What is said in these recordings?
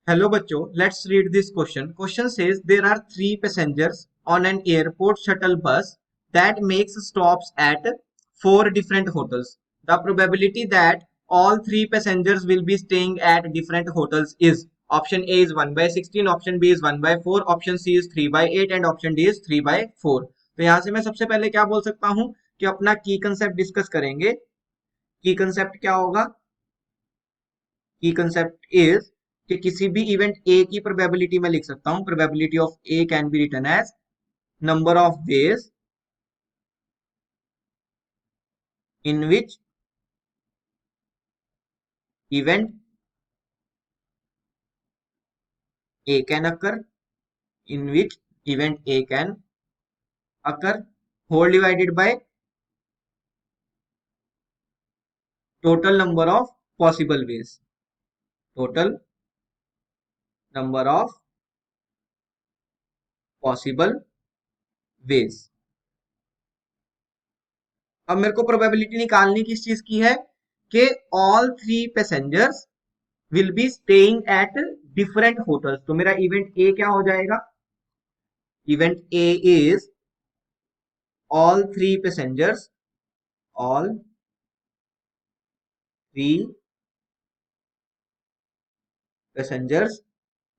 Hello बच्चों, let's read this question. Question says there are three passengers on an airport shuttle bus that makes stops at four different hotels. The probability that all three passengers will be staying at different hotels is option A is 1 by 16, option B is 1 by 4, option C is 3 by 8 and option D is 3 by 4. तो यहाँ से मैं सबसे पहले क्या बोल सकता हूँ कि अपना की कंसेप्ट डिस्कस करेंगे. की कंसेप्ट क्या होगा? की कंसेप्ट इज कि किसी भी इवेंट ए की प्रोबेबिलिटी में लिख सकता हूं. Probability of A can be written as number of ways in which event A can occur, in which event A can occur, whole divided by total number of possible ways. Total number of possible ways. अब मेरे को probability निकालनी किस चीज की है कि all three passengers will be staying at different hotels. तो मेरा इवेंट ए क्या हो जाएगा? Event A is all three passengers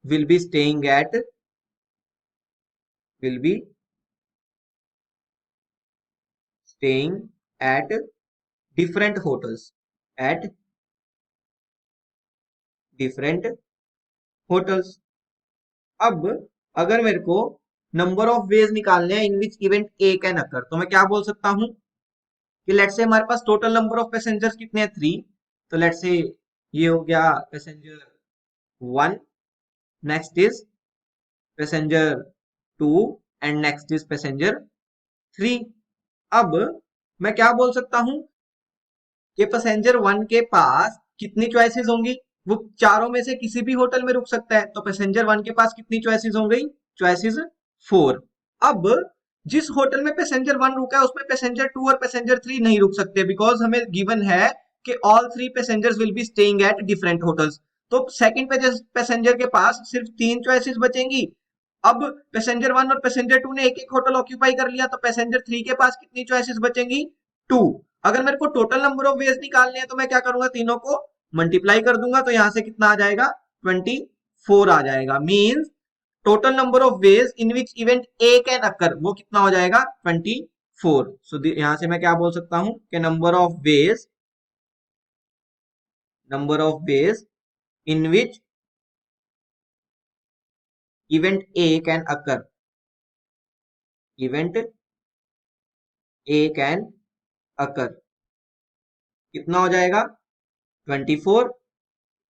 will be staying at different hotels अब अगर मेरे को नंबर ऑफ वेज निकालने हैं इन विच इवेंट ए कैन अकर, तो मैं क्या बोल सकता हूं कि लेट्स से हमारे पास टोटल नंबर ऑफ पैसेंजर्स कितने हैं? 3. तो लेट्स से ये हो गया passenger 1, next is passenger 2 and next is passenger 3. अब मैं क्या बोल सकता हूं कि पैसेंजर 1 के पास कितनी चॉइसेस होंगी? वो चारों में से किसी भी होटल में रुक सकता है. तो पैसेंजर 1 के पास कितनी चॉइसेस हो गई? चॉइसेस 4. अब जिस होटल में पैसेंजर 1 रुका है उसमें पैसेंजर 2 और पैसेंजर 3 नहीं रुक सकते, बिकॉज हमें गिवन है कि all three passengers will be staying at different hotels. तो सेकंड पैसेंजर के पास सिर्फ 3 चॉइसेस बचेंगी. अब पैसेंजर 1 और पैसेंजर 2 ने एक एक होटल ऑक्यूपाई कर लिया, तो पैसेंजर 3 के पास कितनी चॉइसेस बचेंगी? 2. अगर मेरे को टोटल नंबर ऑफ वेज निकालने हैं तो मैं क्या करूंगा? तीनों को मल्टीप्लाई कर दूंगा. तो यहां से कितना आ जाएगा? 24 आ जाएगा. Means total number of ways in which event A can अकर, वो कितना हो जाएगा? 24. सो यहां से मैं क्या बोल सकता हूं कि number of ways in which event A can अकर, कितना हो जाएगा? 24.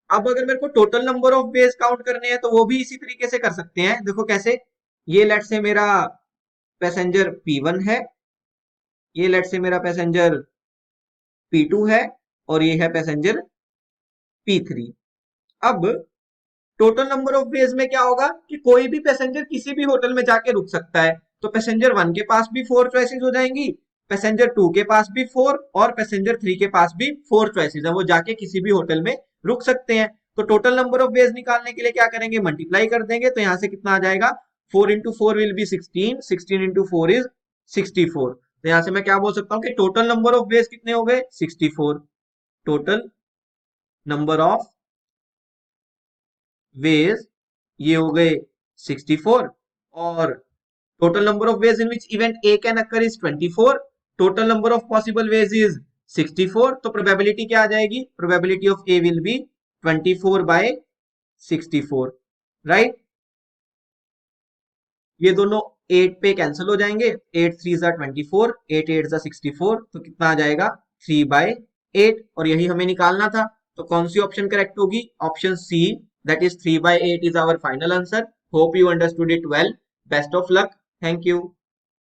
अब अगर मेरे को total number of veg count करने हैं तो वो भी इसी तरीके से कर सकते हैं. देखो कैसे, ये लेट से मेरा पैसेंजर P1 है, ये लेट से मेरा पैसेंजर P2 है और ये है पैसेंजर P3. अब टोटल नंबर ऑफ वेज में क्या होगा कि कोई भी पैसेंजर किसी भी होटल में जाके रुक सकता है. तो पैसेंजर 1 के पास भी 4 चॉइसेस हो जाएंगी, पैसेंजर 2 के पास भी 4 और पैसेंजर 3 के पास भी 4 चॉइसेस है. वो जाके किसी भी होटल में रुक सकते हैं. तो टोटल नंबर ऑफ वेज निकालने के लिए क्या करेंगे? मल्टीप्लाई कर देंगे. तो यहां से कितना आ जाएगा? 4 into 4 will be 16, 16 into 4 is 64. तो यहां से मैं क्या बोल सकता हूँ कि टोटल नंबर ऑफ वेज कितने हो गए? 64. टोटल नंबर ऑफ वेज ये हो गए 64 और total number of ways in which event A can occur is 24. Total number of possible ways is 64. तो प्रोबेबिलिटी क्या आ जाएगी? Probability of A will be 24 by 64. Right. ये दोनों 8 पे कैंसिल हो जाएंगे. 8 3 24, 8 8 64. तो कितना आ जाएगा? 3 बाय 8. और यही हमें निकालना था. तो कौन सी ऑप्शन करेक्ट होगी? Option C, that is 3 by 8 is our final answer. Hope you understood it well. Best of luck. Thank you.